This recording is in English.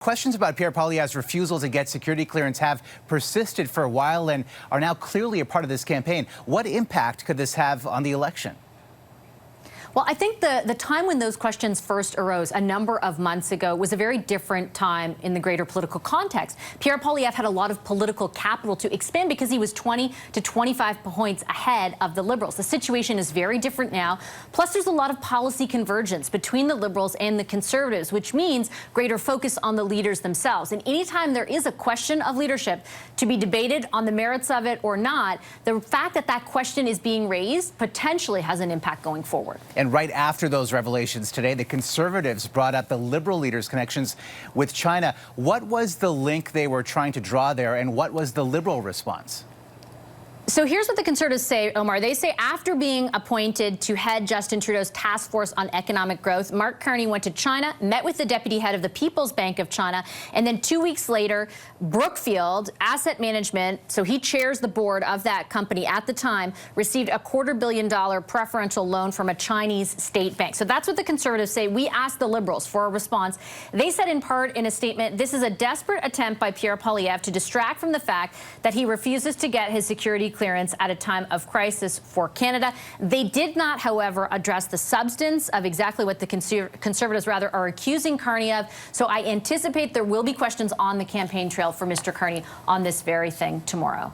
Questions about Pierre Poilievre's refusal to get security clearance have persisted for a while and are now clearly a part of this campaign. What impact could this have on the election? Well, I think the time when those questions first arose a number of months ago was a very different time in the greater political context. Pierre Poilievre had a lot of political capital to expend because he was 20 to 25 points ahead of the Liberals. The situation is very different now. Plus, there's a lot of policy convergence between the Liberals and the Conservatives, which means greater focus on the leaders themselves. And anytime there is a question of leadership to be debated on the merits of it or not, the fact that that question is being raised potentially has an impact going forward. And right after those revelations today, the Conservatives brought up the Liberal leaders' connections with China. What was the link they were trying to draw there, and what was the Liberal response? So here's what the Conservatives say, Omar. They say after being appointed to head Justin Trudeau's task force on economic growth, Mark Carney went to China, met with the deputy head of the People's Bank of China, and then 2 weeks later, Brookfield Asset Management, so he chairs the board of that company at the time, received a $250 million preferential loan from a Chinese state bank. So that's what the Conservatives say. We asked the Liberals for a response. They said in part in a statement, this is a desperate attempt by Pierre Poilievre to distract from the fact that he refuses to get his security clearance at a time of crisis for Canada. They did not, however, address the substance of exactly what the Conservatives are accusing Carney of. So I anticipate there will be questions on the campaign trail for Mr. Carney on this very thing tomorrow.